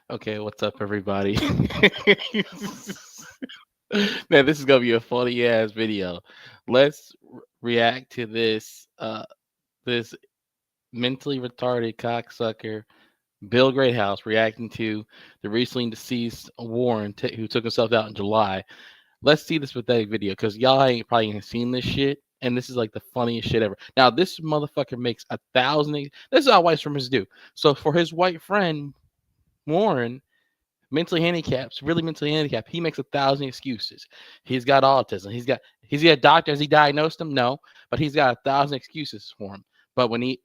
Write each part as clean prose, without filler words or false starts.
Okay, what's up, everybody? Man, this is gonna be a funny ass video. Let's react to this mentally retarded cocksucker, Bill Greathouse, reacting to the recently deceased Warren, who took himself out in July. Let's see this pathetic video because y'all ain't probably ain't seen this shit, and this is like the funniest shit ever. Now, this motherfucker makes 1,000. This is how white supremacists do. So for his white friend Warren, mentally handicapped, really mentally handicapped. He makes 1,000 excuses. He's got autism. He's got a doctor. Has he diagnosed him? No, but he's got 1,000 excuses for him. But when he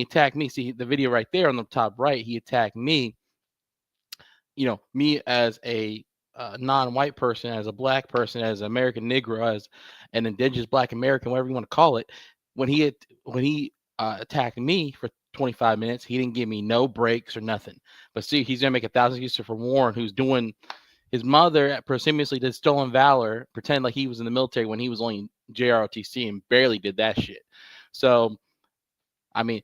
attacked me, see the video right there on the top right, he attacked me. Me as a non-white person, as a black person, as an American Negro, as an indigenous Black American, whatever you want to call it. When he attacked me for 25 minutes, he didn't give me no breaks or nothing. But see, he's gonna make 1,000 excuses for Warren, who's doing his mother posthumously did stolen valor, pretend like he was in the military when he was only JROTC and barely did that shit. So I mean,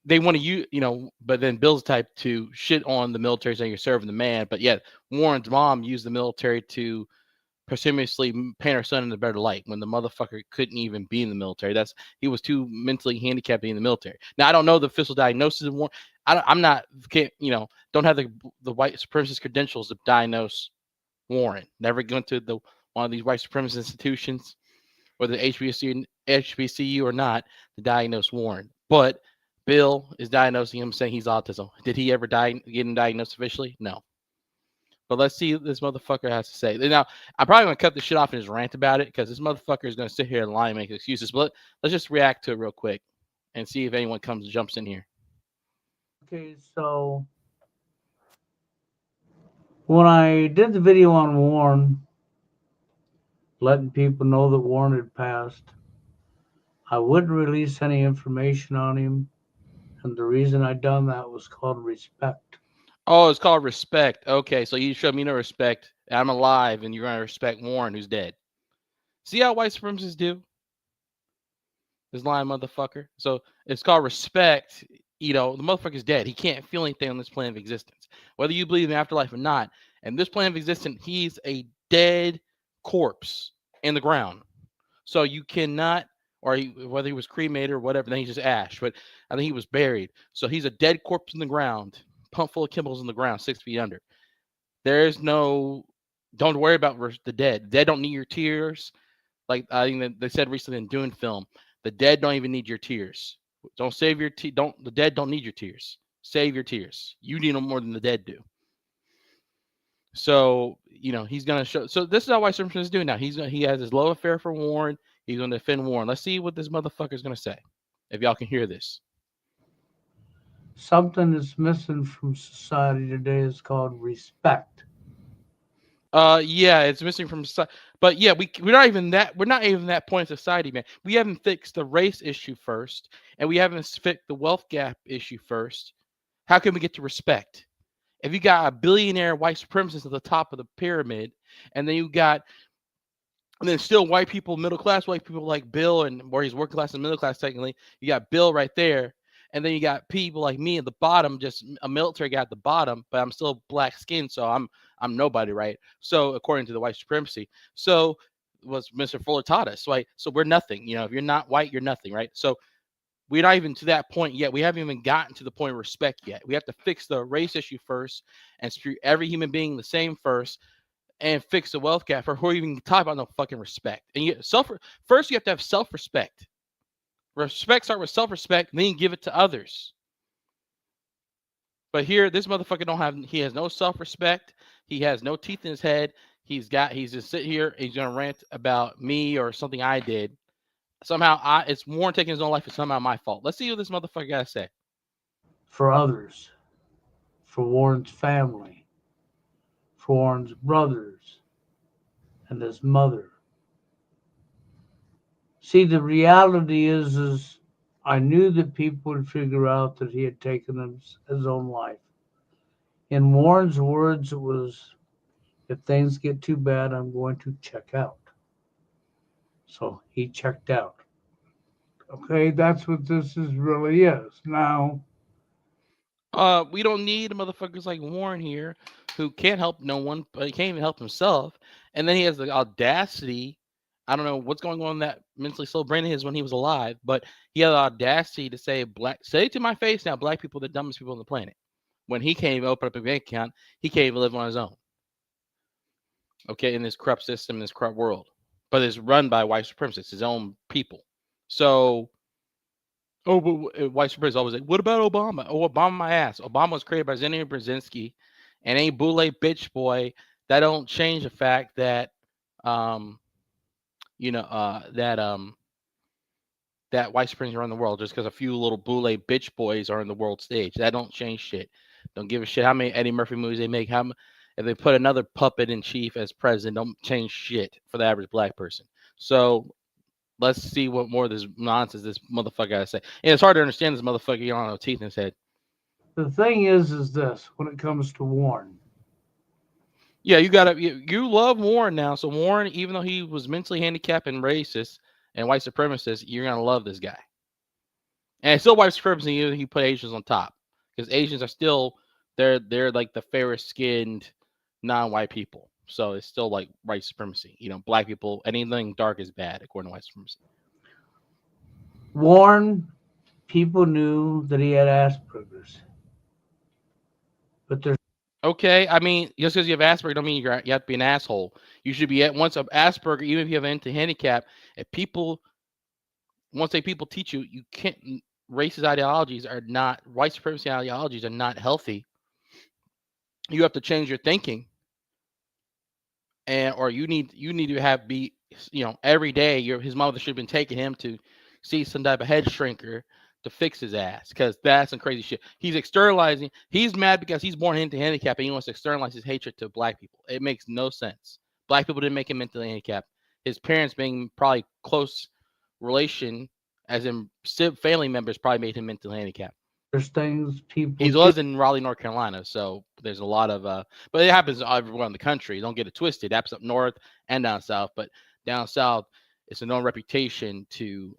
they want to but then Bill's type to shit on the military saying you're serving the man, but yet Warren's mom used the military to posthumously paint her son in a better light when the motherfucker couldn't even be in the military. He was too mentally handicapped to be in the military. Now I don't know the official diagnosis of Warren. I'm not can't don't have the white supremacist credentials to diagnose Warren. Never went to the one of these white supremacist institutions, whether HBCU or not, to diagnose Warren. But Bill is diagnosing him, saying he's autism. Did he ever get him diagnosed officially? No. But let's see what this motherfucker has to say. Now, I'm probably going to cut the shit off and just rant about it because this motherfucker is going to sit here and lie and make excuses. But let's just react to it real quick and see if anyone jumps in here. Okay, so when I did the video on Warren, letting people know that Warren had passed, I wouldn't release any information on him, and the reason I done that was called respect. Oh, it's called respect. Okay, so you showed me no respect. I'm alive, and you're going to respect Warren, who's dead. See how white supremacists do? This lying motherfucker. So it's called respect. The motherfucker's dead. He can't feel anything on this plane of existence. Whether you believe in afterlife or not, and this plane of existence, he's a dead corpse in the ground. So you cannot, whether he was cremated or whatever, then he's just ash. But I think he was buried. So he's a dead corpse in the ground, pumped full of chemicals in the ground, 6 feet under. There's no, don't worry about the dead. The dead don't need your tears. Like I think that they said recently in Dune film, the dead don't even need your tears. Don't save your don't the dead don't need your tears. Save your tears. You need them more than the dead do. So he's gonna show. So this is how white supremacists do now. He has his love affair for Warren. He's gonna defend Warren. Let's see what this motherfucker's gonna say. If y'all can hear this. Something that's missing from society today is called respect. Yeah, it's missing from society. But yeah, we're not even that point in society, man. We haven't fixed the race issue first, and we haven't fixed the wealth gap issue first. How can we get to respect? If you got a billionaire white supremacist at the top of the pyramid, and then and then still white people, middle class white people like Bill, and where he's working class and middle class technically, you got Bill right there, and then you got people like me at the bottom, just a military guy at the bottom, but I'm still black skinned, so I'm nobody, right? So according to the white supremacy, so was Mr. Fuller taught us, right? So we're nothing, if you're not white, you're nothing, right? So we're not even to that point yet. We haven't even gotten to the point of respect yet. We have to fix the race issue first and treat every human being the same first and fix the wealth gap before we even talk about no fucking respect. And first you have to have self-respect. Respect start with self-respect, then you give it to others. But here, this motherfucker he has no self-respect. He has no teeth in his head. He's just sitting here. He's gonna rant about me or something I did. Somehow it's Warren taking his own life is somehow my fault. Let's see what this motherfucker got to say. For others, for Warren's family, for Warren's brothers, and his mother. See, the reality is I knew that people would figure out that he had taken his own life. In Warren's words, it was, if things get too bad, I'm going to check out. So he checked out. Okay, that's what this is really is. Now, We don't need motherfuckers like Warren here, who can't help no one, but he can't even help himself. And then he has the audacity. I don't know what's going on in that mentally slow brain of his when he was alive, but he had the audacity to say to my face now, black people are the dumbest people on the planet. When he can't even open up a bank account, he can't even live on his own. Okay, in this corrupt system, in this corrupt world, but it's run by white supremacists, his own people. So, but white supremacists always like, what about Obama? Oh, Obama, my ass. Obama was created by Zeni Brzezinski, and any boule bitch boy. That don't change the fact that, um, you know, that white supremacists are in the world just because a few little boule bitch boys are in the world stage. That don't change shit. Don't give a shit how many Eddie Murphy movies they make. If they put another puppet in chief as president, don't change shit for the average black person. So let's see what more of this nonsense this motherfucker got to say. And it's hard to understand this motherfucker. You don't have no teeth in his head. The thing is this when it comes to Warren. Yeah, you love Warren now. So Warren, even though he was mentally handicapped and racist and white supremacist, you're gonna love this guy. And it's still white supremacy. He put Asians on top because Asians are still they're like the fairest skinned non-white people. So it's still like white supremacy. Black people, anything dark is bad according to white supremacy. Warren, people knew that he had Asperger's, but there's Okay, I mean, just because you have Asperger, don't mean you have to be an asshole. You should be at once of Asperger, even if you have an handicap. If people once they people teach you, you can't. Racist ideologies are not white supremacy ideologies are not healthy. You have to change your thinking, and or you need to have be every day. His mother should have been taking him to see some type of head shrinker to fix his ass because that's some crazy shit. He's externalizing. He's mad because he's born into handicap and he wants to externalize his hatred to black people. It makes no sense. Black people didn't make him mentally handicapped. His parents being probably close relation, as in family members, probably made him mentally handicapped. things people He do. was in Raleigh, North Carolina, so there's a lot of but it happens everywhere in the country. Don't get it twisted. It happens up north and down south, but down south, it's a known reputation to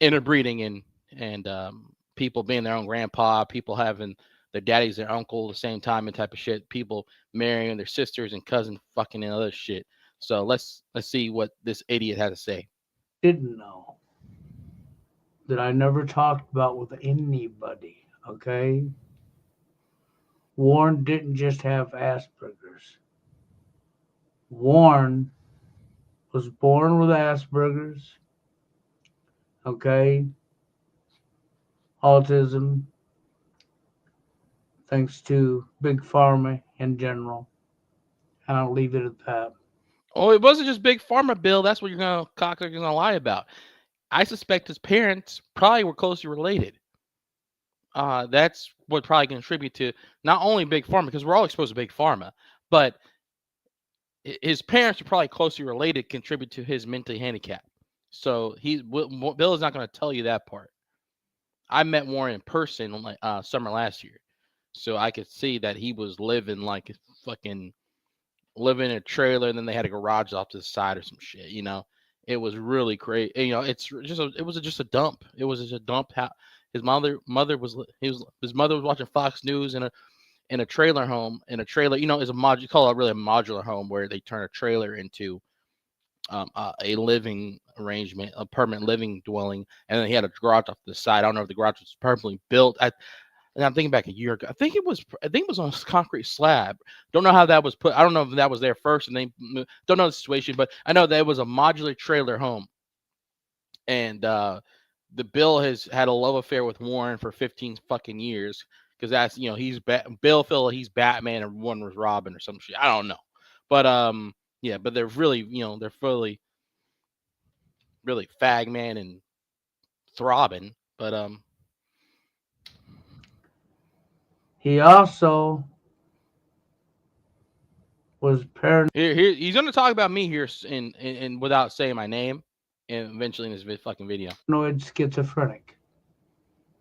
interbreeding and people being their own grandpa, people having their daddy's their uncle at the same time and type of shit. People marrying their sisters and cousins, fucking and other shit. So let's see what this idiot has to say. Didn't know that I never talked about with anybody. Okay, Warren didn't just have Asperger's. Warren was born with Asperger's. Okay, autism, thanks to big pharma in general. And I'll leave it at that. Oh, it wasn't just big pharma, Bill. That's what you're gonna lie about. I suspect his parents probably were closely related. That's what probably contribute to not only big pharma because we're all exposed to big pharma, but his parents are probably closely related, contribute to his mental handicap. So Bill is not going to tell you that part. I met Warren in person like summer last year, so I could see that he was living like fucking living in a trailer, and then they had a garage off to the side or some shit. It was really great. It was just a dump. It was just a dump. His mother was his mother was watching Fox News in a trailer home in a trailer. Is a mod you call it really a modular home where they turn a trailer into a living arrangement, a permanent living dwelling, and then he had a garage off to the side. I don't know if the garage was permanently built. And I'm thinking back a year ago. I think it was on a concrete slab. Don't know how that was put. I don't know if that was there first, and they don't know the situation, but I know that it was a modular trailer home, and the Bill has had a love affair with Warren for 15 fucking years because that's Bill felt like he's Batman and Warren was Robin or some shit. I don't know, but yeah, but they're really they're really fag man and throbbing, but He also was paranoid here he's gonna talk about me here in without saying my name, and eventually in this fucking video. schizophrenic.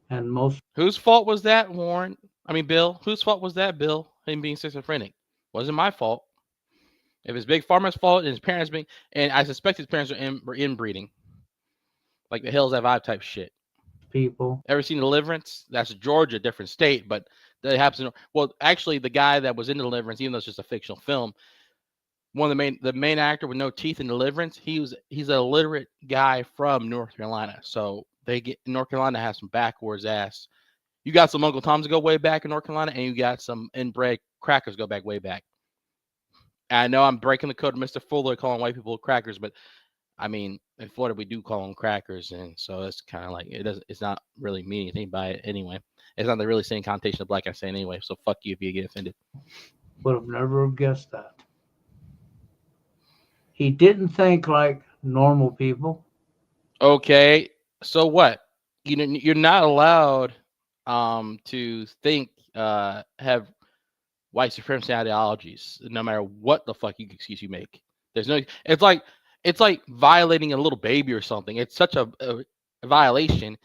And most Whose fault was that, Warren? I mean, Bill. Whose fault was that, Bill? Him being schizophrenic wasn't my fault. If it's Big Pharma's fault and his parents being, and I suspect his parents were inbreeding, like the Hills Have Vibe type shit. people. Ever seen Deliverance? That's Georgia, different state, but that happens. Well, actually, the guy that was in Deliverance, even though it's just a fictional film, one of the main actor with no teeth in Deliverance, he's a illiterate guy from North Carolina. So they get North Carolina has some backwards ass. You got some Uncle Toms that go way back in North Carolina, and you got some inbred crackers go back way back. I know I'm breaking the code, Mr. Fuller, calling white people crackers, but I mean, in Florida we do call them crackers, and so it's kind of like it doesn't. It's not really meaning anything by it anyway. It's not the really same connotation of black I'm saying anyway. So fuck you if you get offended. Would have never guessed that. He didn't think like normal people. Okay, so what? You're not allowed to think have white supremacy ideologies, no matter what the fuck excuse you make. There's no. It's like violating a little baby or something. It's such a violation.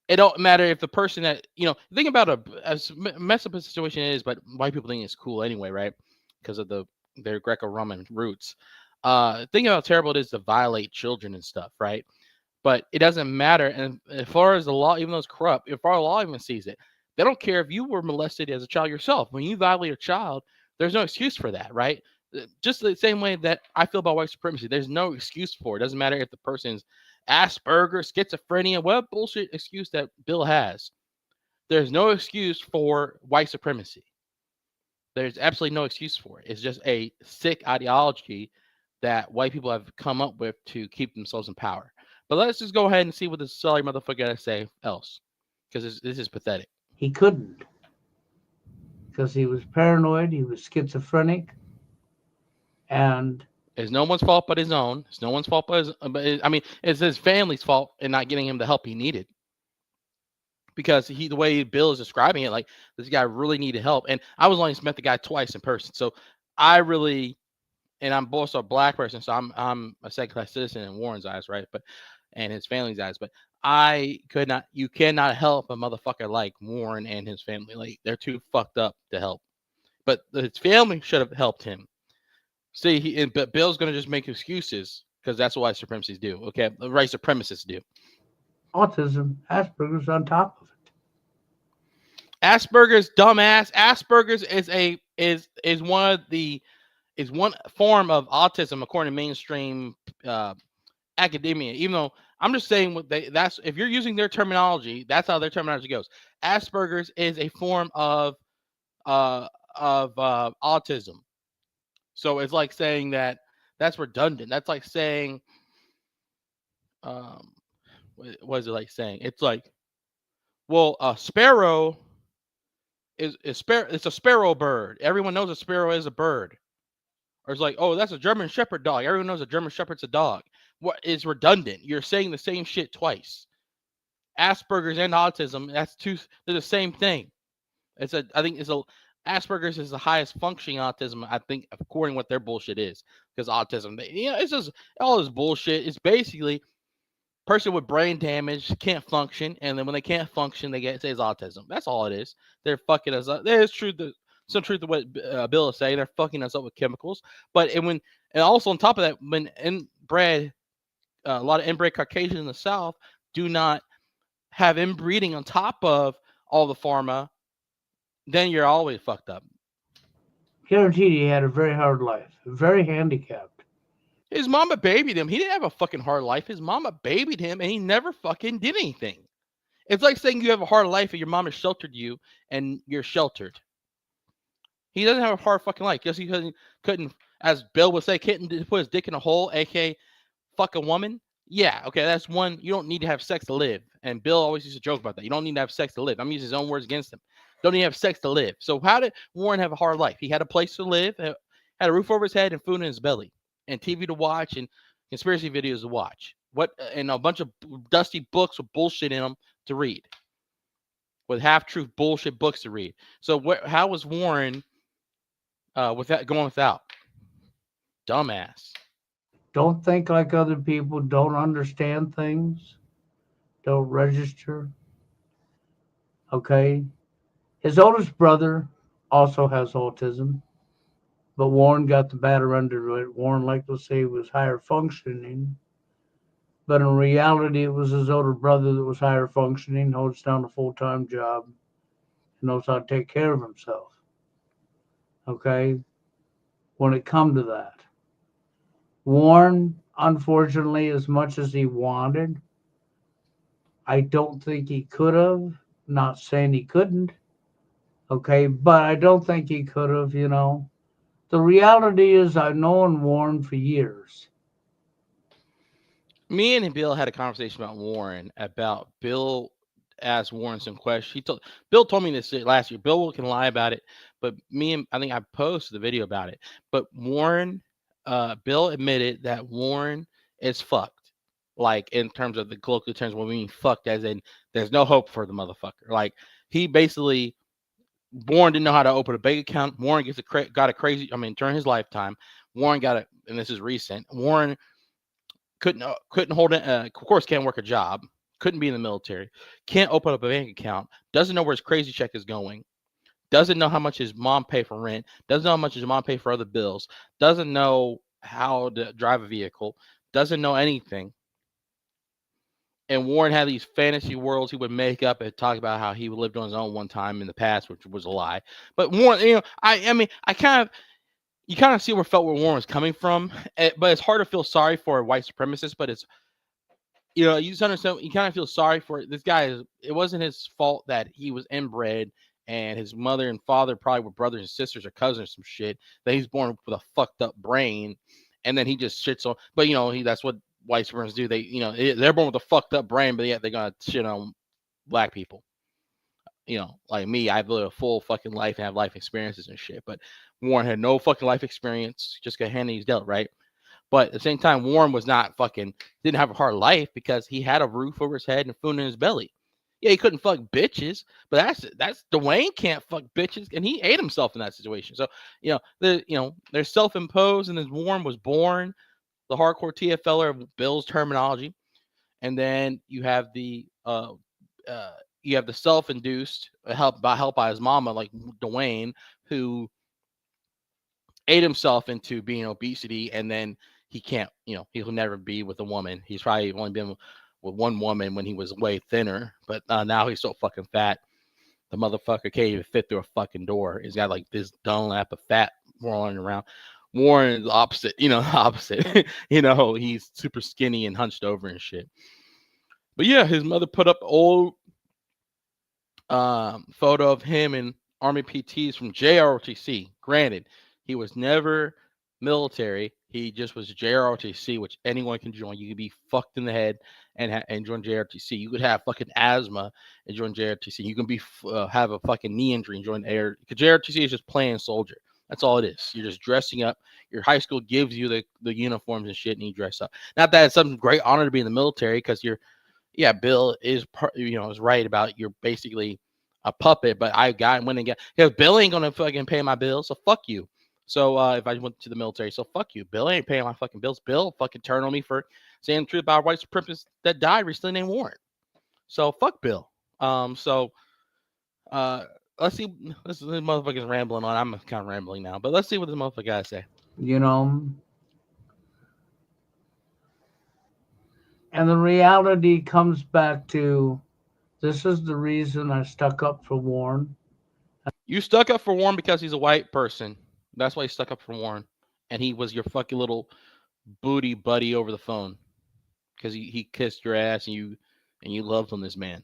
It don't matter if the person that think about as messed up a situation is, but white people think it's cool anyway, right? Because of their Greco-Roman roots. Think about how terrible it is to violate children and stuff, right? But it doesn't matter. And as far as the law, even though it's corrupt, if our law even sees it, they don't care if you were molested as a child yourself. When you violate a child, there's no excuse for that, right? Just the same way that I feel about white supremacy, there's no excuse for it. It doesn't matter if the person's Asperger, schizophrenia, what bullshit excuse that Bill has. There's no excuse for white supremacy. There's absolutely no excuse for it. It's just a sick ideology that white people have come up with to keep themselves in power. But let's just go ahead and see what this silly motherfucker got to say else, because this is pathetic. He couldn't because he was paranoid, he was schizophrenic, and It's no one's fault but his own. It's no one's fault I mean, it's his family's fault in not getting him the help he needed. Because the way Bill is describing it, like this guy really needed help, and I was only met the guy twice in person, so I really, and I'm also a black person, so I'm a second class citizen in Warren's eyes, right? But and his family's eyes, but you cannot help a motherfucker like Warren and his family. Like they're too fucked up to help. But his family should have helped him. See, but Bill's gonna just make excuses because that's what white supremacists do. Okay, the white supremacists do. autism, Asperger's on top of it. Asperger's, dumbass. Asperger's is one form of autism according to mainstream academia. Even though I'm just saying that's if you're using their terminology, that's how their terminology goes. Asperger's is a form of autism. So it's like saying that's redundant. That's like saying um what is it like saying? It's like, well, a sparrow is it's a sparrow bird. Everyone knows a sparrow is a bird. Or it's like, oh, that's a German Shepherd dog. Everyone knows a German Shepherd's a dog. What is redundant? You're saying the same shit twice. Asperger's and autism, they're the same thing. I think Asperger's is the highest functioning autism, I think, according to what their bullshit is. Because autism, it's just all this bullshit. It's basically person with brain damage can't function, and then when they can't function, they get says autism. That's all it is. They're fucking us up. There's some truth to what Bill is saying. They're fucking us up with chemicals. And also on top of that, when inbred, a lot of inbred Caucasians in the South do not have inbreeding on top of all the pharma, then you're always fucked up. Guaranteed he had a very hard life, very handicapped. His mama babied him. He didn't have a fucking hard life. His mama babied him, and he never fucking did anything. It's like saying you have a hard life and your mama sheltered you and you're sheltered. He doesn't have a hard fucking life. Just because he couldn't, as Bill would say, couldn't put his dick in a hole, aka fuck a woman. Yeah, okay, that's one. You don't need to have sex to live. And Bill always used to joke about that. You don't need to have sex to live. I'm using his own words against him. Don't need to have sex to live. So how did Warren have a hard life? He had a place to live, had a roof over his head, and food in his belly, and TV to watch, and conspiracy videos to watch. And a bunch of dusty books with bullshit in them to read, with half-truth bullshit books to read. So how was Warren going without? Dumbass. Don't think like other people, don't understand things, don't register. Okay? His oldest brother also has autism, but Warren got the better under it. Warren, like to say, was higher functioning. But in reality, it was his older brother that was higher functioning, holds down a full time job, and knows how to take care of himself. Okay? When it come to that, Warren, unfortunately, as much as he wanted, I don't think he could have. Not saying he couldn't, okay, but I don't think he could have. The reality is, I've known Warren for years. Me and Bill had a conversation about Warren. About Bill asked Warren some questions. Bill told me this last year. Bill can lie about it, but I think I posted the video about it. But Warren, Bill admitted that Warren is fucked. Like in terms of the colloquial terms, when we mean fucked, as in there's no hope for the motherfucker. Like he basically Warren didn't know how to open a bank account. Warren got a crazy. I mean, during his lifetime, Warren got a, and this is recent. Warren couldn't hold it. Of course, can't work a job. Couldn't be in the military. Can't open up a bank account. Doesn't know where his crazy check is going. Doesn't know how much his mom pay for rent. Doesn't know how much his mom pay for other bills. Doesn't know how to drive a vehicle. Doesn't know anything. And Warren had these fantasy worlds he would make up and talk about how he lived on his own one time in the past, which was a lie. But Warren, I mean, you kind of see where Warren was coming from, but it's hard to feel sorry for a white supremacist. But it's you just understand. You kind of feel sorry for this guy. It wasn't his fault that he was inbred and his mother and father probably were brothers and sisters or cousins or some shit. That he's born with a fucked up brain, and then he just shits on. But that's what white supremacists do. They're born with a fucked up brain, but yet they're gonna shit on black people. Like me, I've lived a full fucking life and have life experiences and shit. But Warren had no fucking life experience, just got handed he's dealt, right? But at the same time, Warren was not fucking didn't have a hard life because he had a roof over his head and food in his belly. Yeah, he couldn't fuck bitches, but that's Dwayne can't fuck bitches, and he ate himself in that situation. So they're self-imposed, and then Warren was born the hardcore TFLer of Bill's terminology, and then you have the self-induced help by his mama like Dwayne, who ate himself into being obesity, and then he can't, he'll never be with a woman. He's probably only been with one woman when he was way thinner, but now he's so fucking fat. The motherfucker can't even fit through a fucking door. He's got like this Dunlap of fat rolling around. Warren is the opposite, opposite. He's super skinny and hunched over and shit. But yeah, his mother put up old photo of him and Army PTs from JROTC. Granted, he was never military. He just was JROTC, which anyone can join. You could be fucked in the head and join JROTC. You could have fucking asthma and join JROTC. You can have a fucking knee injury and join air. Because JROTC is just playing soldier. That's all it is. You're just dressing up. Your high school gives you the uniforms and shit, and you dress up. Not that it's some great honor to be in the military, because Bill is right about you're basically a puppet, but went and got, Bill ain't gonna fucking pay my bills, so fuck you. So if I went to the military, so fuck you. Bill ain't paying my fucking bills. Bill fucking turned on me for saying the truth about a white supremacist that died recently named Warren. So fuck Bill. So uh let's see. This motherfucker's rambling on. I'm kind of rambling now, but let's see what this motherfucker got to say. You know, and the reality comes back to this is the reason I stuck up for Warren. You stuck up for Warren because he's a white person. That's why you stuck up for Warren, and he was your fucking little booty buddy over the phone because he kissed your ass and you loved on this man.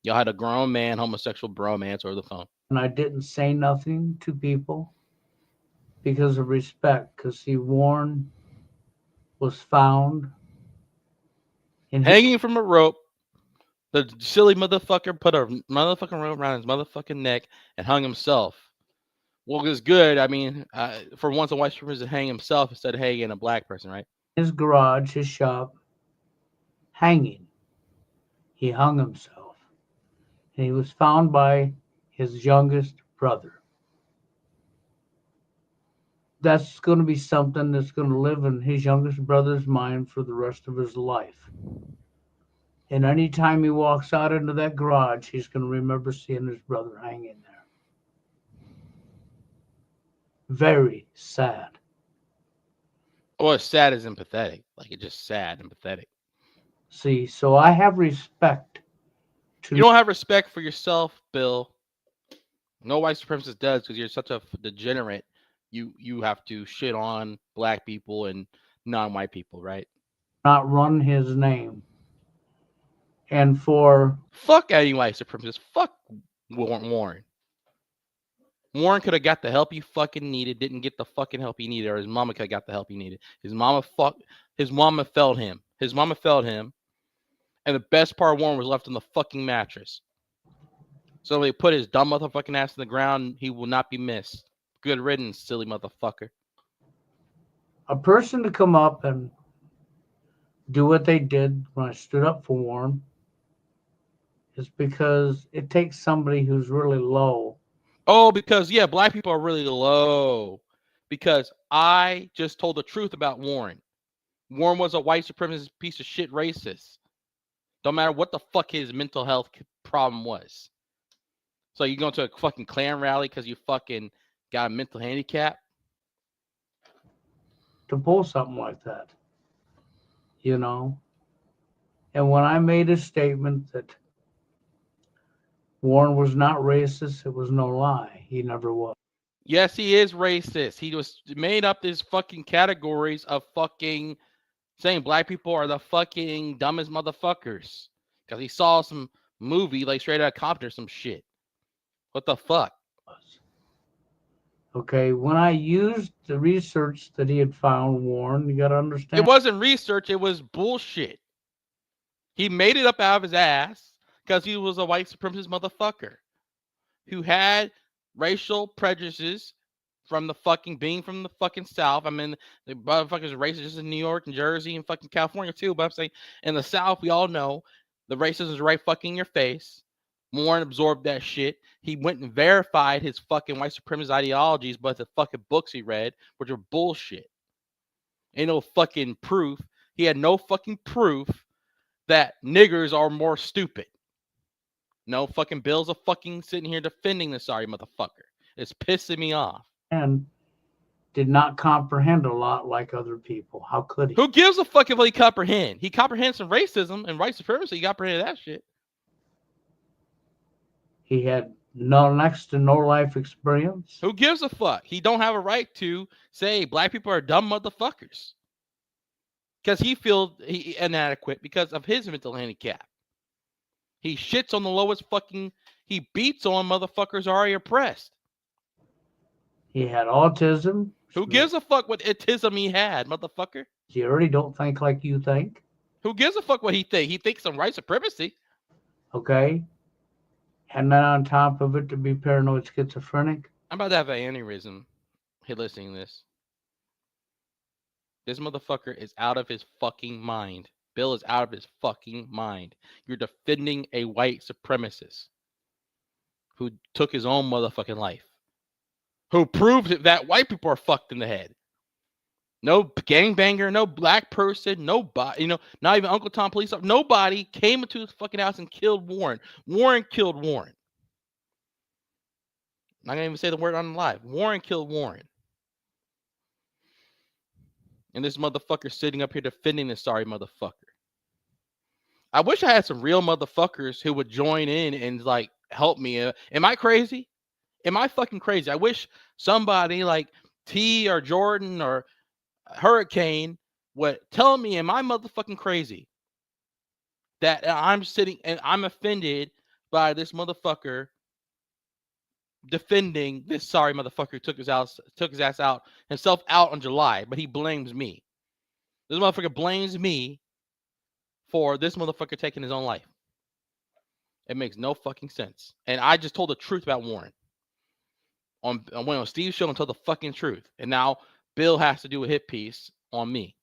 Y'all had a grown man homosexual bromance over the phone. And I didn't say nothing to people because of respect. Because see, Warren was found in his Hanging from a rope, the silly motherfucker put a motherfucking rope around his motherfucking neck and hung himself. Well, it was good. I mean, for once, a white person hang himself instead of hanging a black person, right? his garage, his shop, hanging. He hung himself, and he was found by his youngest brother. That's going to be something that's going to live in his youngest brother's mind for the rest of his life. And anytime he walks out into that garage, he's going to remember seeing his brother hanging there. Very sad. Well, it's sad as empathetic. Like, it's just sad and pathetic. See, so I have respect You to don't have respect for yourself, Bill. No white supremacist does because you're such a degenerate. You have to shit on black people and non-white people, right? not run his name. And for Fuck any white supremacist. Fuck Warren. Warren could have got the help he fucking needed, didn't get the fucking help he needed, or his mama could have got the help he needed. His mama failed him. His mama failed him. And the best part, Warren was left on the fucking mattress. So they put his dumb motherfucking ass in the ground. He will not be missed. Good riddance, silly motherfucker. a person to come up and do what they did when I stood up for Warren is because it takes somebody who's really low. Oh, because yeah, black people are really low. Because I just told the truth about Warren. Warren was a white supremacist piece of shit racist. Don't matter what the fuck his mental health problem was. So you go to a fucking Klan rally because you fucking got a mental handicap? To pull something like that, you know. And when I made a statement that Warren was not racist, it was no lie. He never was. Yes, he is racist. He was made up these fucking categories of fucking saying black people are the fucking dumbest motherfuckers. Because he saw some movie like straight out of Compton or some shit. What the fuck? Okay, when I used the research that he had found, Warren, you got to It understand. wasn't research, it was bullshit. He made it up out of his ass because he was a white supremacist motherfucker who had racial prejudices from the fucking being from the fucking South. I mean, the motherfuckers racist just in New York and Jersey and fucking California too. But I'm saying in the South, we all know the racism is right fucking in your face. Warren absorbed that shit. He went and verified his fucking white supremacist ideologies, but the fucking books he read, which are bullshit. Ain't no fucking proof. He had no fucking proof that niggers are more stupid. No fucking Bill's a fucking sitting here defending this sorry motherfucker. It's pissing me off. And did not comprehend a lot like other people. How could he? Who gives a fuck if he comprehend? He comprehends some racism and white supremacy. He comprehended that shit. He had no next to no life experience. Who gives a fuck? He don't have a right to say black people are dumb motherfuckers. Because he feels inadequate because of his mental handicap. He shits on the lowest fucking, he beats on motherfuckers already oppressed. He had autism. Who gives a fuck what autism he had, motherfucker? You already don't think like you think. Who gives a fuck what he thinks? He thinks some white supremacy. Okay. And then on top of it, to be paranoid schizophrenic. I'm about to have an aneurysm. Hey, listening to this. This motherfucker is out of his fucking mind. Bill is out of his fucking mind. You're defending a white supremacist who took his own motherfucking life. Who proved that white people are fucked in the head. No gangbanger, no black person, nobody, not even Uncle Tom police officer. Nobody came into his fucking house and killed Warren. Warren killed Warren. I'm not gonna even say the word on live. Warren killed Warren. And this motherfucker sitting up here defending this sorry motherfucker. I wish I had some real motherfuckers who would join in and like help me. Am I crazy? Am I fucking crazy? I wish somebody like T or Jordan or Hurricane would tell me, am I motherfucking crazy? That I'm sitting and I'm offended by this motherfucker defending this sorry motherfucker who took his ass out himself out on July, but he blames me. This motherfucker blames me for this motherfucker taking his own life. It makes no fucking sense. And I just told the truth about Warren. I went on Steve's show and told the fucking truth. And now Bill has to do a hit piece on me.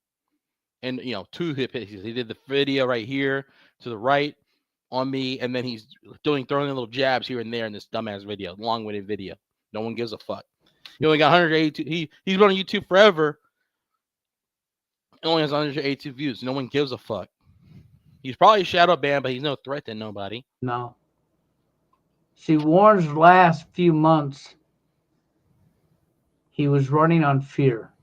And, 2 hit pieces. He did the video right here to the right on me. And then he's throwing little jabs here and there in this dumbass video, long-winded video. No one gives a fuck. He only got 182. He's been on YouTube forever. He only has 182 views. No one gives a fuck. He's probably shadow banned, but he's no threat to nobody. No. See, Warren's last few months, he was running on fear.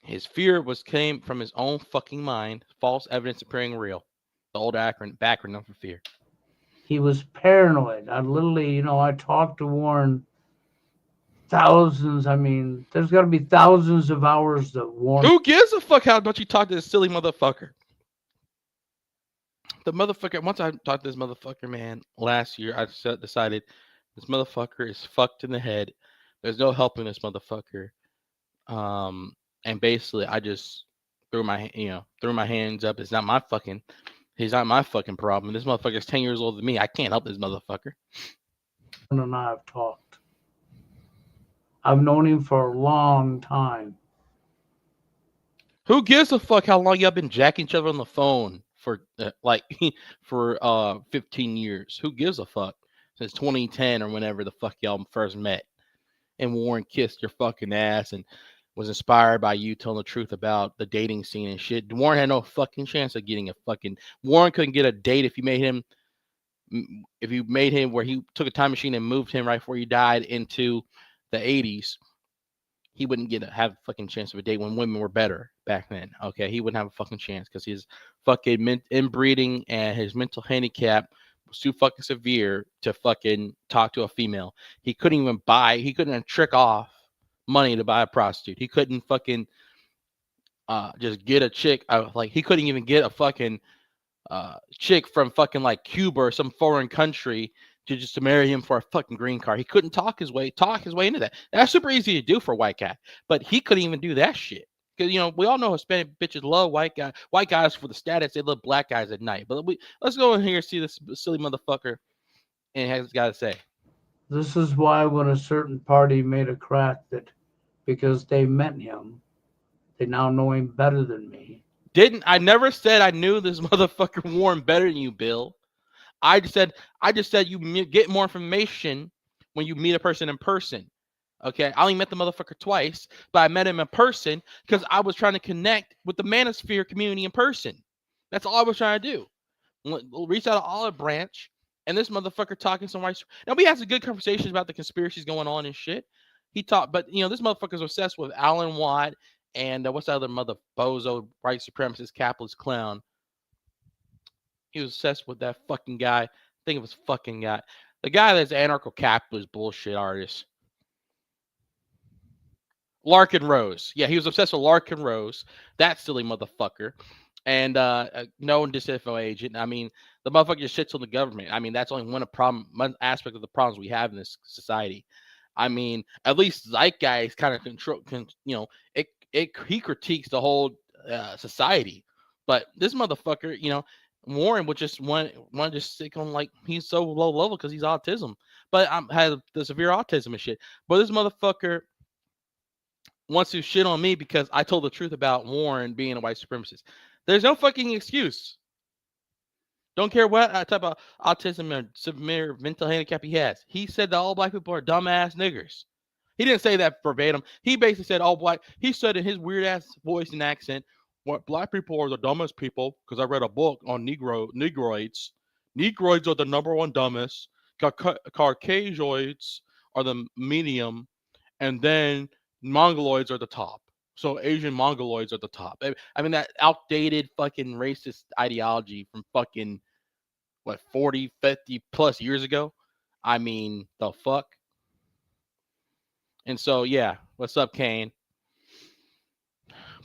His fear was came from his own fucking mind. False evidence appearing real. The old acronym for fear. He was paranoid. I literally, I talked to Warren thousands. I mean, there's got to be thousands of hours that Warren. Who gives a fuck how much you talk to this silly motherfucker? The motherfucker. Once I talked to this motherfucker, man, last year, I decided this motherfucker is fucked in the head. There's no helping this motherfucker. And basically, I just threw my hands up. It's not my fucking. He's not my fucking problem. This motherfucker's 10 years older than me. I can't help this motherfucker. And I have talked. I've known him for a long time. Who gives a fuck how long y'all been jacking each other on the phone for for 15 years? Who gives a fuck? Since 2010 or whenever the fuck y'all first met. And Warren kissed your fucking ass and was inspired by you telling the truth about the dating scene and shit. Warren had no fucking chance of getting a fucking. Warren couldn't get a date if you made him where he took a time machine and moved him right before he died into the 80s. He wouldn't have a fucking chance of a date when women were better back then. Okay, he wouldn't have a fucking chance because his fucking inbreeding and his mental handicap was too fucking severe to fucking talk to a female. He couldn't trick off money to buy a prostitute. He couldn't fucking just get a chick. He couldn't even get a fucking chick from fucking like Cuba or some foreign country to marry him for a fucking green card. He couldn't talk his way into that. That's super easy to do for a white guy, but he couldn't even do that shit. Because we all know Hispanic bitches love white guys for the status. They love black guys at night. But let's go in here and see this silly motherfucker and has got to say. This is why when a certain party made a crack that because they met him, they now know him better than me. I never said I knew this motherfucker Warren better than you, Bill. I just said you get more information when you meet a person in person. Okay, I only met the motherfucker twice, but I met him in person because I was trying to connect with the manosphere community in person. That's all I was trying to do. Reach out to Olive Branch, and this motherfucker talking some white. Now we had some good conversations about the conspiracies going on and shit. He talked, but this motherfucker's obsessed with Alan Watt and what's the other mother bozo white supremacist capitalist clown. He was obsessed with that fucking guy. I think it was fucking guy. The guy that's anarcho-capitalist bullshit artist. Larkin Rose. Yeah, he was obsessed with Larkin Rose. That silly motherfucker. And known TFL agent. I mean, the motherfucker just shits on the government. I mean, that's only one aspect of the problems we have in this society. I mean, at least Zeitgeist kind of he critiques the whole society. But this motherfucker, Warren would just want to just stick on like he's so low level because he's autism, but has the severe autism and shit. But this motherfucker wants to shit on me because I told the truth about Warren being a white supremacist. There's no fucking excuse. Don't care what type of autism or severe mental handicap he has. He said that all black people are dumbass niggers. He didn't say that verbatim. He basically said all black. He said in his weird ass voice and accent, "What black people are the dumbest people." Because I read a book on negroids. Negroids are the number one dumbest. Caucasians are the medium, and then Mongoloids are the top. So Asian Mongoloids are the top. I mean that outdated fucking racist ideology from fucking 40, 50 plus years ago. I mean, the fuck. And so yeah, what's up, Kane?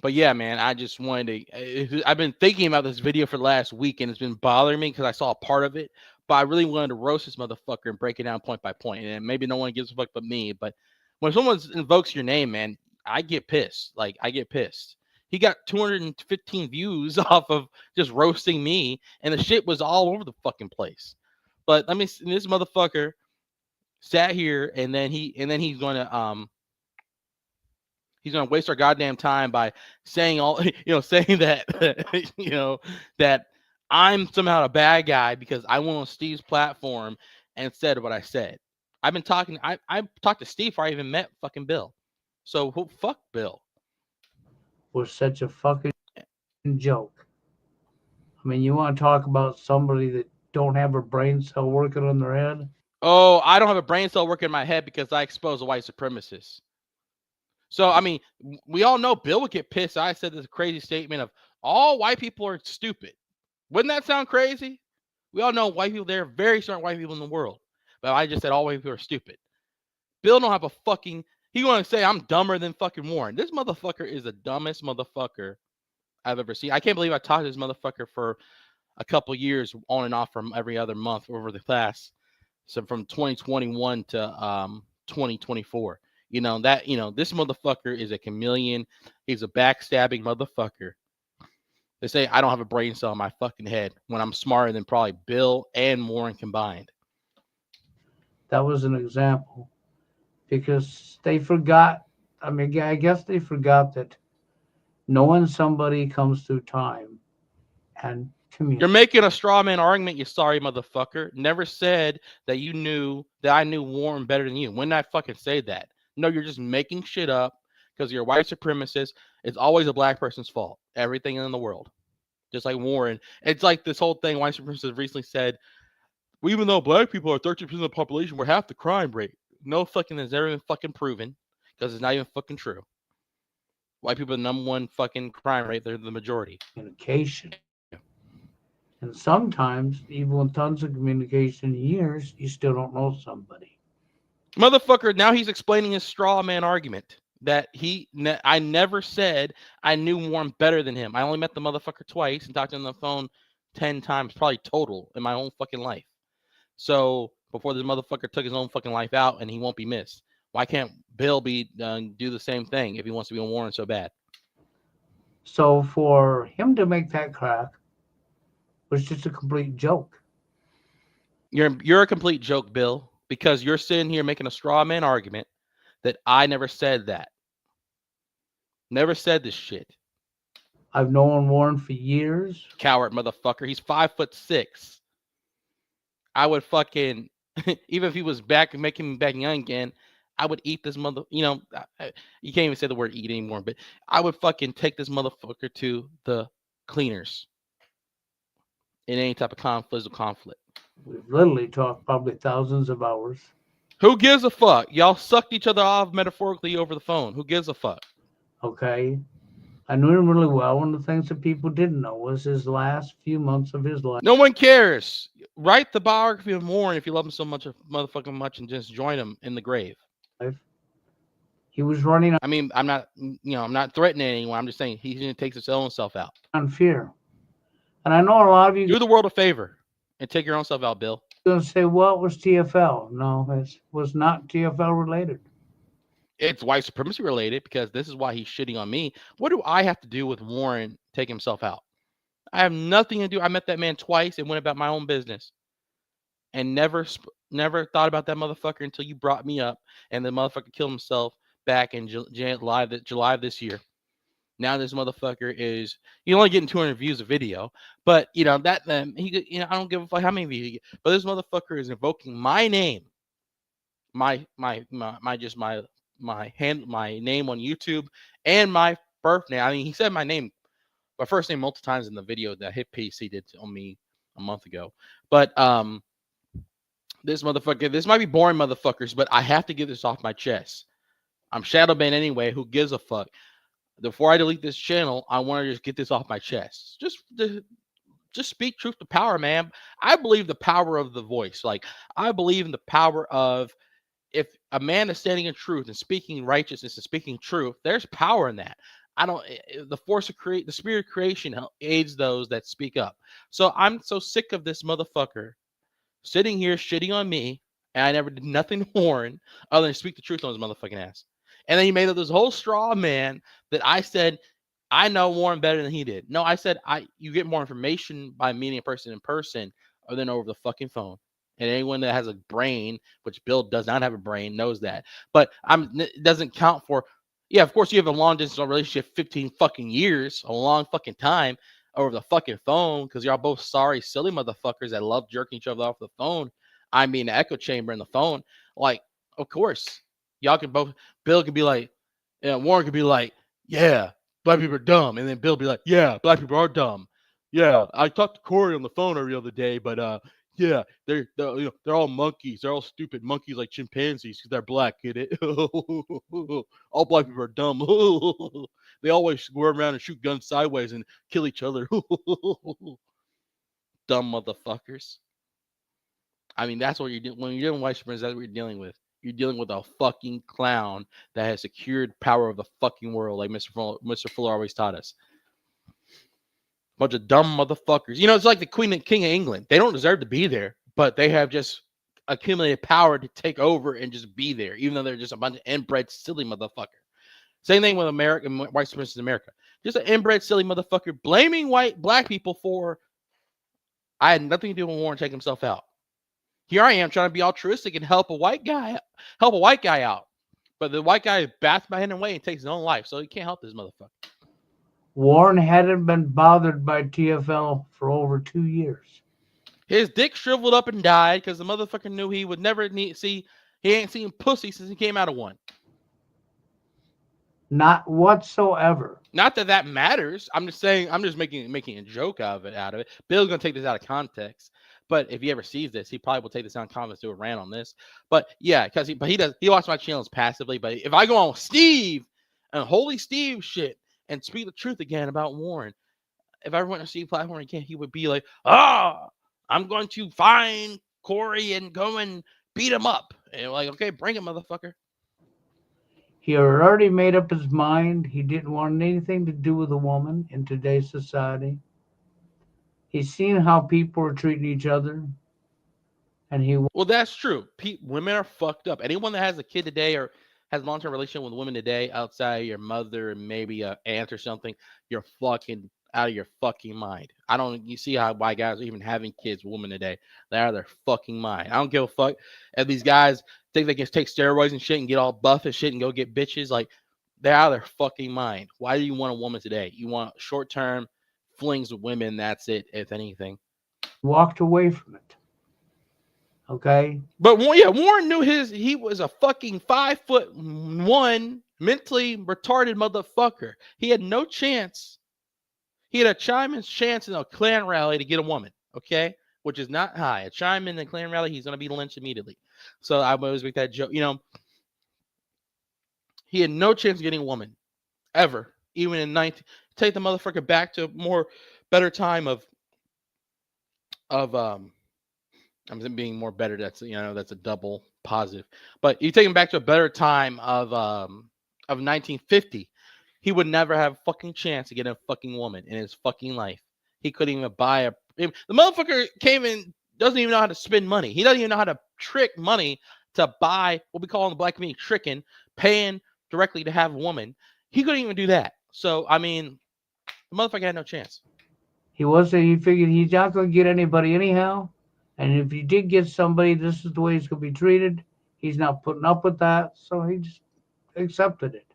But yeah, man, I just wanted to. I've been thinking about this video for the last week, and it's been bothering me because I saw a part of it. But I really wanted to roast this motherfucker and break it down point by point. And maybe no one gives a fuck but me. But when someone invokes your name, man, I get pissed. Like I get pissed. He got 215 views off of just roasting me, and the shit was all over the fucking place. But let me. This motherfucker sat here, and then he's going to he's going to waste our goddamn time by saying saying that, that I'm somehow a bad guy because I went on Steve's platform and said what I said. I've been talking. I talked to Steve before I even met fucking Bill. So fuck Bill. Was such a fucking joke. I mean, you want to talk about somebody that don't have a brain cell working on their head? Oh, I don't have a brain cell working in my head because I expose a white supremacist. So I mean, we all know Bill would get pissed. I said this crazy statement of all white people are stupid. Wouldn't that sound crazy? We all know white people. There are very smart white people in the world, but I just said all white people are stupid. Bill don't have a fucking. He want to say I'm dumber than fucking Warren. This motherfucker is the dumbest motherfucker I've ever seen. I can't believe I talked to this motherfucker for a couple years on and off from every other month over the class. So from 2021 to 2024. This motherfucker is a chameleon. He's a backstabbing motherfucker. They say I don't have a brain cell in my fucking head when I'm smarter than probably Bill and Warren combined. That was an example because they forgot. I mean, I guess they forgot that knowing somebody comes through time and You're community. making a straw man argument, you sorry motherfucker. Never said that I knew Warren better than you. When did I fucking say that? No, you're just making shit up because you're a white supremacist. It's always a black person's fault. Everything in the world. Just like Warren. It's like this whole thing white supremacists recently said, well, even though black people are 13% of the population, we're half the crime rate. No fucking has ever been fucking proven because it's not even fucking true. White people are the number one fucking crime rate. They're the majority. Communication. And sometimes, even with tons of communication years, you still don't know somebody. Motherfucker, now he's explaining his straw man argument that I never said I knew Warren better than him. I only met the motherfucker twice and talked to him on the phone 10 times, probably total in my whole fucking life. So before this motherfucker took his own fucking life out and he won't be missed. Why can't Bill do the same thing if he wants to be on Warren so bad? So for him to make that crack was just a complete joke. You're a complete joke, Bill, because you're sitting here making a straw man argument that I never said that. Never said this shit. I've known Warren for years. Coward motherfucker. He's 5'6". I would fucking even if he was back and making me back young again, I would eat this mother. You can't even say the word eat anymore, but I would fucking take this motherfucker to the cleaners in any type of physical conflict. We've literally talked probably thousands of hours. Who gives a fuck? Y'all sucked each other off metaphorically over the phone. Who gives a fuck? Okay. I knew him really well. One of the things that people didn't know was his last few months of his life. No one cares. Write the biography of Warren if you love him so much, motherfucking much, and just join him in the grave. He was running I mean, I'm not threatening anyone. I'm just saying he's going to take his own self out. on fear. And I know a lot of you Do the world a favor and take your own self out, Bill. going to say, well, it was TFL. No, it was not TFL related. It's white supremacy related because this is why he's shitting on me. What do I have to do with Warren taking himself out? I have nothing to do. I met that man twice and went about my own business and never thought about that motherfucker until you brought me up and the motherfucker killed himself back in July of this year. Now this motherfucker is only getting 200 views a video, but I don't give a fuck how many views he get. But this motherfucker is invoking my name, my name on YouTube and my birth name. I mean, he said my first name multiple times in the video that Hit PC did on me a month ago. But this motherfucker, this might be boring, motherfuckers, but I have to get this off my chest. I'm shadow banned anyway. Who gives a fuck? Before I delete this channel, I want to just get this off my chest. Just speak truth to power, man. I believe the power of the voice. Like, I believe in the power of if a man is standing in truth and speaking righteousness and speaking truth, there's power in that. The force of the spirit of creation aids those that speak up. So I'm so sick of this motherfucker sitting here shitting on me, and I never did nothing to Warren other than speak the truth on his motherfucking ass. And then he made up this whole straw man that I said I know Warren better than he did. No, I said you get more information by meeting a person in person other than over the fucking phone. And anyone that has a brain, which Bill does not have a brain, knows that. But it doesn't count for. Yeah, of course you have a long distance relationship, 15 fucking years, a long fucking time over the fucking phone because y'all both sorry, silly motherfuckers that love jerking each other off the phone. I mean, the echo chamber in the phone. Like, of course, y'all can both. Bill could be like, Warren could be like, yeah, black people are dumb, and then Bill be like, yeah, black people are dumb. Yeah, I talked to Corey on the phone every other day, but Yeah, they're all monkeys. They're all stupid monkeys like chimpanzees because they're black. Get it? All black people are dumb. They always squirm around and shoot guns sideways and kill each other. Dumb motherfuckers. I mean, that's what you're doing when you're dealing with white supremacists. That's what you're dealing with. You're dealing with a fucking clown that has secured power of the fucking world, like Mr. Fuller always taught us. Bunch of dumb motherfuckers. You know, it's like the Queen and King of England. They don't deserve to be there, but they have just accumulated power to take over and just be there, even though they're just a bunch of inbred, silly motherfucker. Same thing with American white supremacists in America. Just an inbred, silly motherfucker blaming black people for. I had nothing to do with Warren taking himself out. Here I am trying to be altruistic and help a white guy out. But the white guy bats my hand away and takes his own life, so he can't help this motherfucker. Warren hadn't been bothered by TFL for over 2 years. His dick shriveled up and died because the motherfucker knew he would never see. He ain't seen pussy since he came out of one. Not whatsoever. Not that matters. I'm just saying. I'm just making a joke out of it. Bill's gonna take this out of context. But if he ever sees this, he probably will take this out of context, do a rant on this. But yeah, because he watches my channels passively. But if I go on with Steve and Holy Steve shit and speak the truth again about Warren, if I ever went to Steve platform again, he would be like, I'm going to find Corey and go and beat him up. And like, okay, bring him, motherfucker. He had already made up his mind. He didn't want anything to do with a woman in today's society. He's seen how people are treating each other. And well, that's true. Women are fucked up. Anyone that has a kid today or has long-term relationship with women today, outside your mother and maybe an aunt or something, you're fucking out of your fucking mind. You see how white guys are even having kids with women today. They're out of their fucking mind. I don't give a fuck if these guys think they can take steroids and shit and get all buff and shit and go get bitches. Like, they're out of their fucking mind. Why do you want a woman today? You want short-term flings with women. That's it, if anything. walked away from it. Okay? But yeah, Warren knew he was a fucking 5'1" mentally retarded motherfucker. He had no chance. He had a chime-in chance in a Klan rally to get a woman, okay? Which is not high. A chime-in the Klan rally, he's going to be lynched immediately. So I always make that joke. You know, he had no chance of getting a woman, ever. Even in 19... Take the motherfucker back to a better time of I'm being more better. That's a double positive. But you take him back to a better time of 1950. He would never have a fucking chance to get a fucking woman in his fucking life. He couldn't even buy the motherfucker came in, doesn't even know how to spend money. He doesn't even know how to trick money to buy what we call in the black community tricking, paying directly to have a woman. He couldn't even do that. So I mean, the motherfucker had no chance. He figured he's not going to get anybody anyhow. And if he did get somebody, this is the way he's going to be treated. He's not putting up with that. So he just accepted it.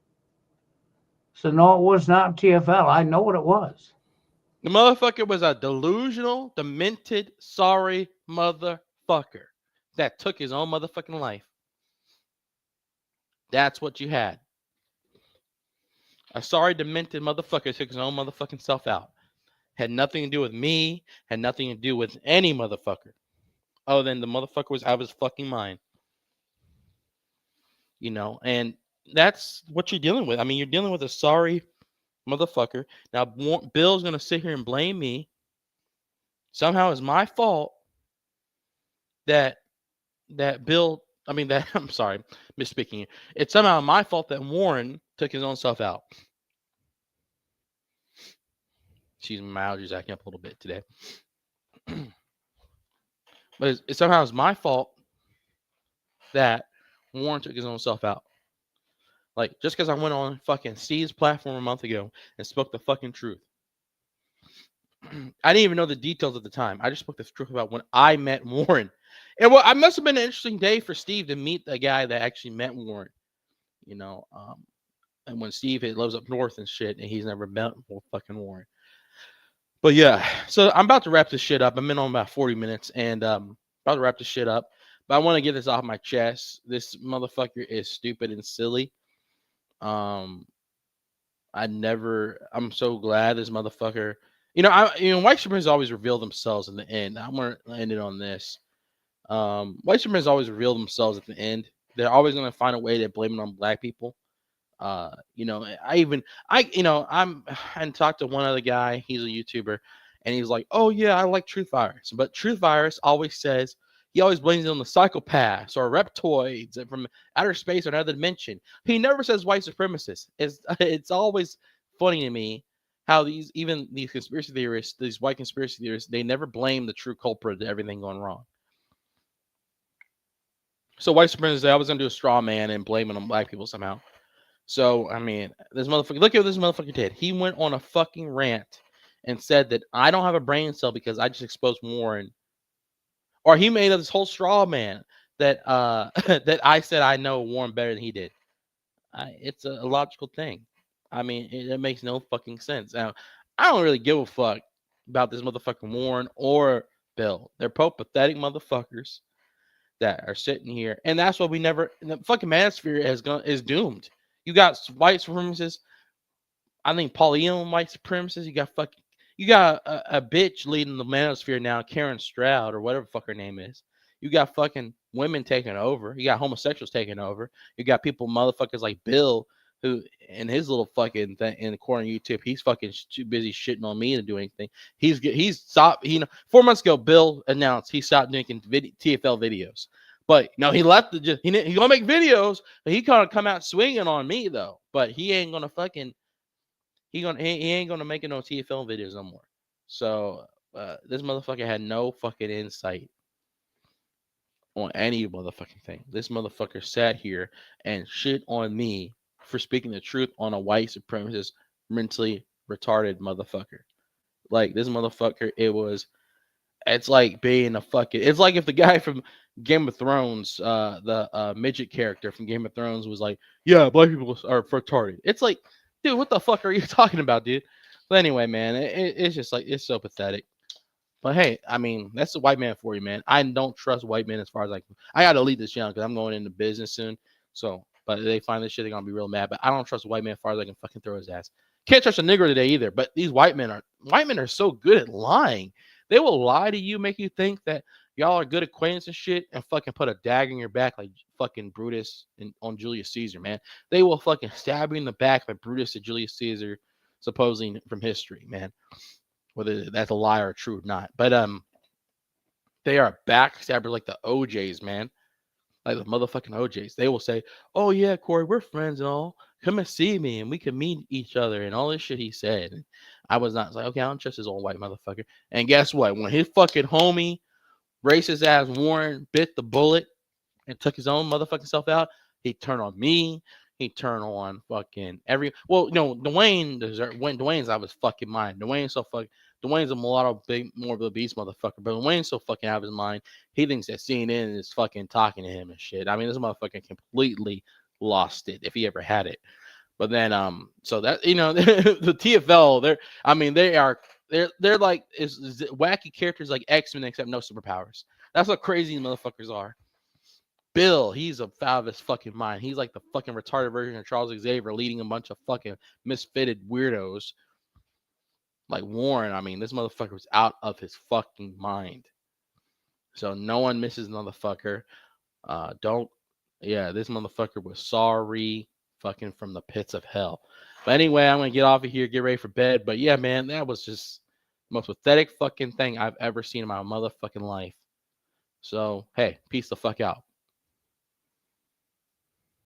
So no, it was not TFL. I know what it was. The motherfucker was a delusional, demented, sorry motherfucker that took his own motherfucking life. That's what you had. A sorry, demented motherfucker took his own motherfucking self out. Had nothing to do with me, had nothing to do with any motherfucker. Other than the motherfucker was out of his fucking mind. You know, and that's what you're dealing with. I mean, you're dealing with a sorry motherfucker. Now, Bill's going to sit here and blame me. Somehow it's my fault that Bill, I'm sorry, misspeaking. It's somehow my fault that Warren took his own self out. Excuse me, my allergies acting up a little bit today. But it's somehow it's my fault that Warren took his own self out. Like, just because I went on fucking Steve's platform a month ago and spoke the fucking truth. I didn't even know the details at the time. I just spoke the truth about when I met Warren. And well, it must have been an interesting day for Steve to meet the guy that actually met Warren. You know, and when Steve lives up north and shit, and he's never met fucking Warren. But yeah, so I'm about to wrap this shit up. I've been on about 40 minutes, and about to wrap this shit up. But I want to get this off my chest. This motherfucker is stupid and silly. I'm so glad this motherfucker, White supremacists always reveal themselves in the end. I'm gonna end it on this. White supremacists always reveal themselves at the end. They're always gonna find a way to blame it on black people. I talked to one other guy. He's a YouTuber, and he's like, "Oh yeah, I like Truth Virus," but Truth Virus always says he always blames it on the psychopaths or reptoids from outer space or another dimension. He never says white supremacists. It's always funny to me how these conspiracy theorists, these white conspiracy theorists, they never blame the true culprit of everything going wrong. So white supremacists, they always gonna do a straw man and blame it on black people somehow. So, I mean, this motherfucker, look at what this motherfucker did. He went on a fucking rant and said that I don't have a brain cell because I just exposed Warren. Or he made up this whole straw man that that I said I know Warren better than he did. It's a logical thing. I mean, it makes no fucking sense. Now, I don't really give a fuck about this motherfucking Warren or Bill. They're both pathetic motherfuckers that are sitting here, and that's why we never. The fucking manosphere is doomed. You got white supremacists. I think Pauline white supremacists. You got a bitch leading the manosphere now, Karen Stroud or whatever the fuck her name is. You got fucking women taking over. You got homosexuals taking over. You got people, motherfuckers like Bill, who in his little fucking thing in the corner of YouTube, he's fucking too busy shitting on me to do anything. He's stopped. 4 months ago, Bill announced he stopped making TFL videos. But no, he left the. He gonna make videos, but he kind of come out swinging on me though. But he ain't gonna fucking he ain't gonna make it no TFL videos no more. So this motherfucker had no fucking insight on any motherfucking thing. This motherfucker sat here and shit on me for speaking the truth on a white supremacist, mentally retarded motherfucker. Like this motherfucker, it's like being a fucking. It's like if the guy from Game of Thrones, the midget character from Game of Thrones, was like, "Yeah, black people are retarded." It's like, dude, what the fuck are you talking about, dude? But anyway, man, it's just like it's so pathetic. But hey, I mean, that's the white man for you, man. I don't trust white men as far as like I gotta leave this channel because I'm going into business soon. So, but if they find this shit, they're gonna be real mad. But I don't trust a white man as far as I can fucking throw his ass. Can't trust a nigger today either. But these white men are so good at lying. They will lie to you, make you think that y'all are good acquaintance and shit, and fucking put a dagger in your back like fucking Brutus on Julius Caesar, man. They will fucking stab you in the back like Brutus to Julius Caesar, supposedly from history, man. Whether that's a lie or true or not. But they are backstabbers like the OJs, man. Like the motherfucking OJs. They will say, "Oh yeah, Corey, we're friends and all. Come and see me, and we can meet each other," and all this shit he said. And I was not like, okay, I don't trust this old white motherfucker. And guess what? When his fucking homie, racist ass Warren, bit the bullet and took his own motherfucking self out, he turned on me. He turned on fucking every. Well, Dwayne, when Dwayne's out of his fucking mind. Dwayne's a mulatto, big, more of a beast motherfucker. But Dwayne's so fucking out of his mind. He thinks that CNN is fucking talking to him and shit. I mean, this motherfucker completely lost it if he ever had it. But then, so that the TFL, they're like is wacky characters like X-Men except no superpowers. That's what crazy motherfuckers are. Bill, he's out of his fucking mind. He's like the fucking retarded version of Charles Xavier leading a bunch of fucking misfitted weirdos. Like Warren, I mean, this motherfucker was out of his fucking mind. So no one misses motherfucker. Don't, yeah, this motherfucker was sorry fucking from the pits of hell. But anyway, I'm going to get off of here, get ready for bed. But yeah, man, that was just the most pathetic fucking thing I've ever seen in my motherfucking life. So, hey, peace the fuck out.